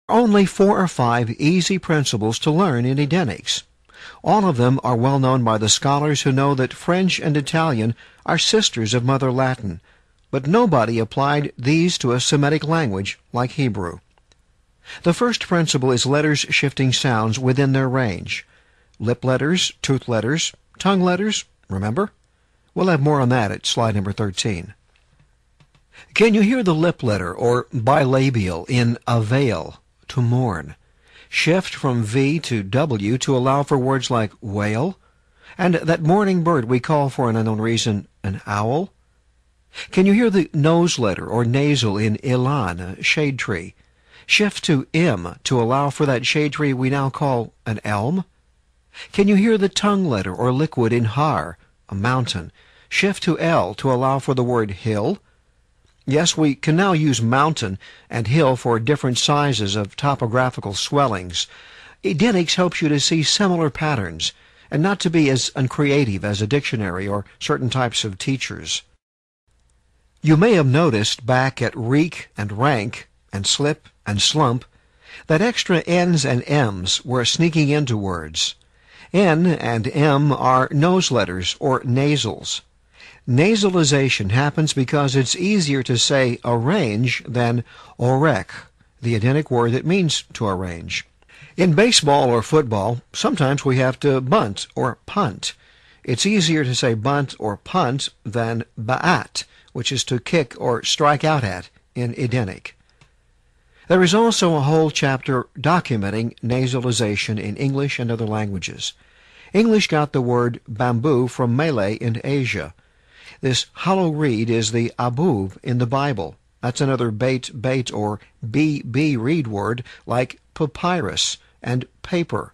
Only 4 or 5 easy principles to learn in Edenics. All of them are well known by the scholars who know that French and Italian are sisters of Mother Latin, but nobody applied these to a Semitic language like Hebrew. The first principle is letters shifting sounds within their range. Lip letters, tooth letters, tongue letters, remember? We'll have more on that at slide number 13. Can you hear the lip letter or bilabial in avail, to mourn? Shift from V to W to allow for words like whale, and that mourning bird we call for an unknown reason an owl. Can you hear the nose letter or nasal in ilan, shade tree? Shift to M to allow for that shade tree we now call an elm. Can you hear the tongue letter or liquid in har, a mountain? Shift to L to allow for the word hill. Yes, we can now use mountain and hill for different sizes of topographical swellings. Edenics helps you to see similar patterns and not to be as uncreative as a dictionary or certain types of teachers. You may have noticed back at reek and rank and slip and slump that extra N's and M's were sneaking into words. N and M are nose letters or nasals. Nasalization happens because it's easier to say arrange than orek, the Edenic word that means to arrange. In baseball or football, sometimes we have to bunt or punt. It's easier to say bunt or punt than ba'at, which is to kick or strike out at in Edenic. There is also a whole chapter documenting nasalization in English and other languages. English got the word bamboo from Malay in Asia. This hollow reed is the abub in the Bible. That's another bait or BB reed word like papyrus and paper.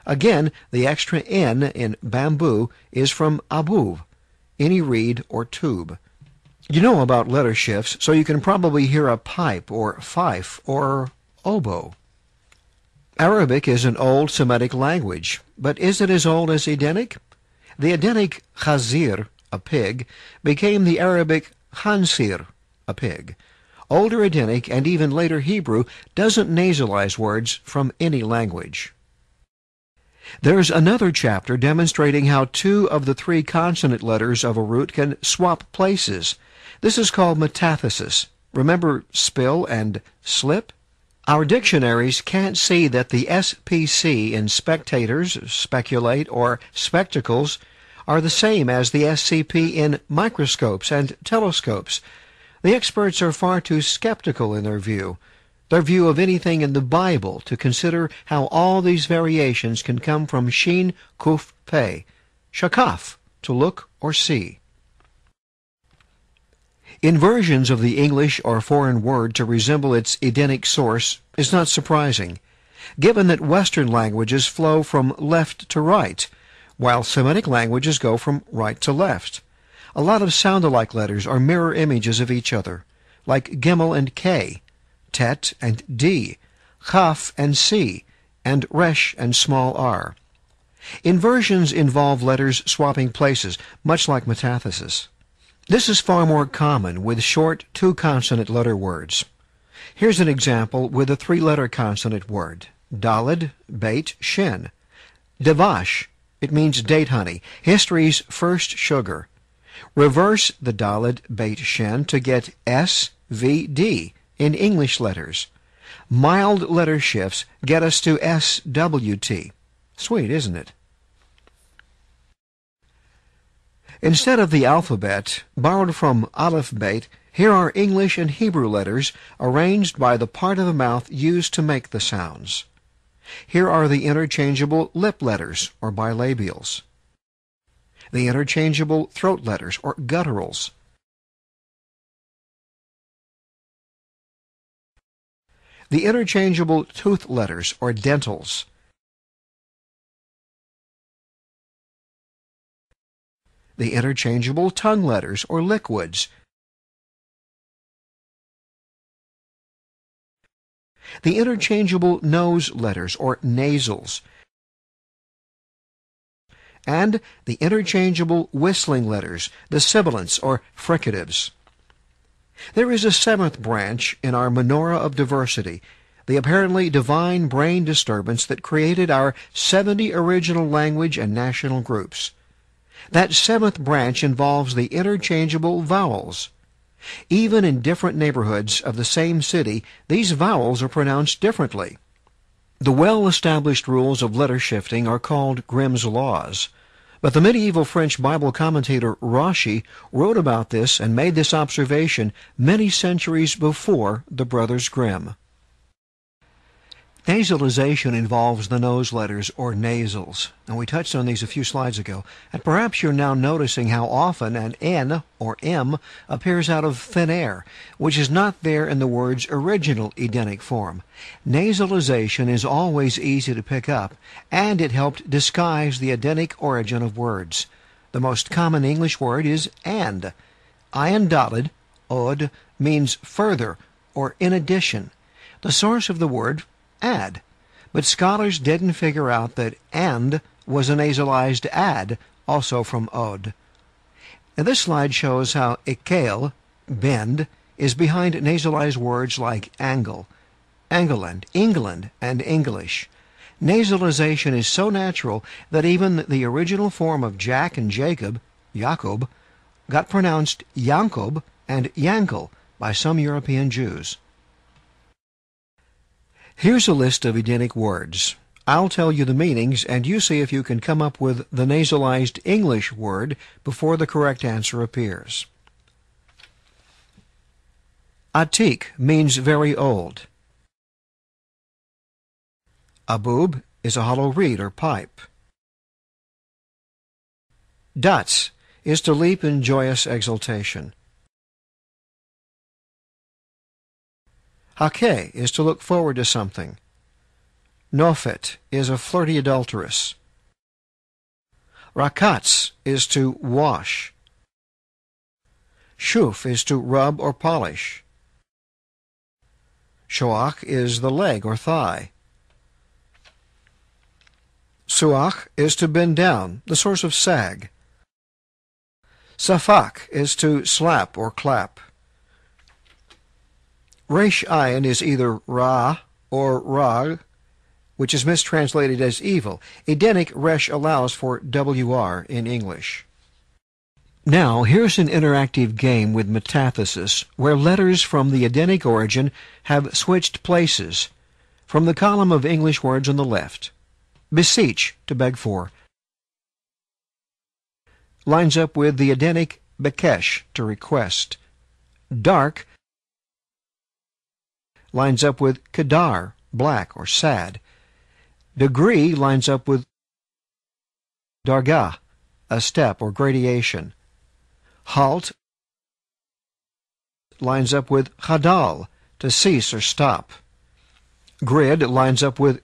Again, the extra N in bamboo is from abub, any reed or tube. You know about letter shifts, so you can probably hear a pipe or fife or oboe. Arabic is an old Semitic language, but is it as old as Edenic? The Edenic chazir, a pig, became the Arabic khansir, a pig. Older Edenic and even later Hebrew doesn't nasalize words from any language. There's another chapter demonstrating how 2 of the 3 consonant letters of a root can swap places. This is called metathesis. Remember spill and slip? Our dictionaries can't see that the SPC in spectators, speculate, or spectacles are the same as the SCP in microscopes and telescopes. The experts are far too skeptical in their view of anything in the Bible, to consider how all these variations can come from shin, kuf, pei, shakaf, to look or see. Inversions of the English or foreign word to resemble its Edenic source is not surprising, given that Western languages flow from left to right, while Semitic languages go from right to left. A lot of sound-alike letters are mirror images of each other, like Gimel and K, Tet and D, Chaf and C, and Resh and small r. Inversions involve letters swapping places, much like metathesis. This is far more common with short 2-consonant letter words. Here's an example with a 3-letter consonant word, Daled, Beit, Shin. Devash, it means date honey, history's first sugar. Reverse the Daled, Beit, Shin to get S, V, D in English letters. Mild letter shifts get us to S, W, T. Sweet, isn't it? Instead of the alphabet, borrowed from Aleph Beit, here are English and Hebrew letters arranged by the part of the mouth used to make the sounds. Here are the interchangeable lip letters, or bilabials. The interchangeable throat letters, or gutturals. The interchangeable tooth letters, or dentals. The interchangeable tongue letters, or liquids. The interchangeable nose letters, or nasals. And the interchangeable whistling letters, the sibilants, or fricatives. There is a 7th branch in our menorah of diversity, the apparently divine brain disturbance that created our 70 original language and national groups. That seventh branch involves the interchangeable vowels. Even in different neighborhoods of the same city, these vowels are pronounced differently. The well-established rules of letter shifting are called Grimm's laws. But the medieval French Bible commentator Rashi wrote about this and made this observation many centuries before the brothers Grimm. Nasalization involves the nose letters, or nasals, and we touched on these a few slides ago. And perhaps you're now noticing how often an N, or M, appears out of thin air, which is not there in the word's original Edenic form. Nasalization is always easy to pick up, and it helped disguise the Edenic origin of words. The most common English word is and. Iron dotted, od, means further, or in addition. The source of the word, add, but scholars didn't figure out that and was a nasalized ad, also from od. Now this slide shows how ikale, bend, is behind nasalized words like angle, England, England, and English. Nasalization is so natural that even the original form of Jack and Jacob, Jacob, got pronounced Yankob and Yankel by some European Jews. Here's a list of Edenic words. I'll tell you the meanings, and you see if you can come up with the nasalized English word before the correct answer appears. Atik means very old. Abub is a hollow reed or pipe. Dats is to leap in joyous exultation. Hake is to look forward to something. Nofet is a flirty adulteress. Rakats is to wash. Shuf is to rub or polish. Shoach is the leg or thigh. Suach is to bend down, the source of sag. Safak is to slap or clap. Resh ayin is either ra or rag, which is mistranslated as evil. Edenic resh allows for wr in English. Now, here's an interactive game with metathesis, where letters from the Edenic origin have switched places. From the column of English words on the left, beseech, to beg for, lines up with the Edenic bekesh, to request. Dark lines up with kedar, black or sad. Degree lines up with dargah, a step or gradation. Halt lines up with hadal, to cease or stop. Grid lines up with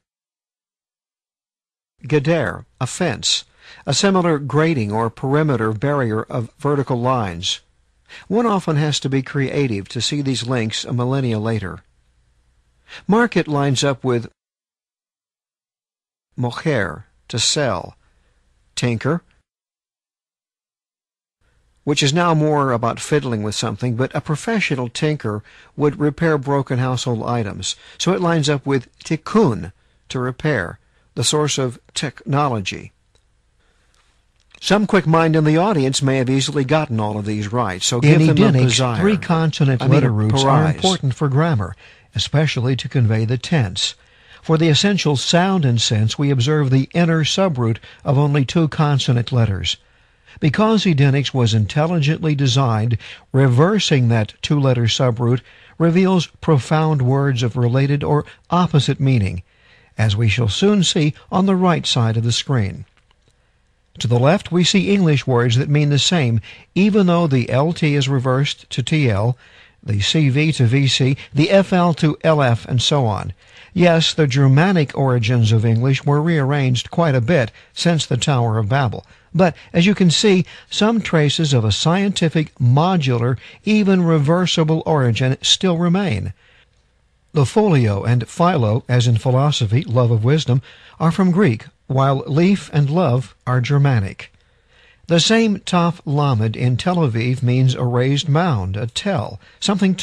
geder, a fence, a similar grading or perimeter barrier of vertical lines. One often has to be creative to see these links a millennia later. Market lines up with mocher, to sell. Tinker, which is now more about fiddling with something, but a professional tinker would repair broken household items, so it lines up with tikkun, to repair, the source of technology. Some quick mind in the audience may have easily gotten all of these right, so give them a desire. Three consonant letter roots are important for grammar, especially to convey the tense. For the essential sound and sense, we observe the inner subroot of only two consonant letters. Because Edenics was intelligently designed, reversing that two-letter subroot reveals profound words of related or opposite meaning, as we shall soon see on the right side of the screen. To the left, we see English words that mean the same, even though the LT is reversed to TL, the CV to VC, the FL to LF, and so on. Yes, the Germanic origins of English were rearranged quite a bit since the Tower of Babel. But, as you can see, some traces of a scientific, modular, even reversible origin still remain. The folio and philo, as in philosophy, love of wisdom, are from Greek, while leaf and love are Germanic. The same Taf Lamed in Tel Aviv means a raised mound, a tell, something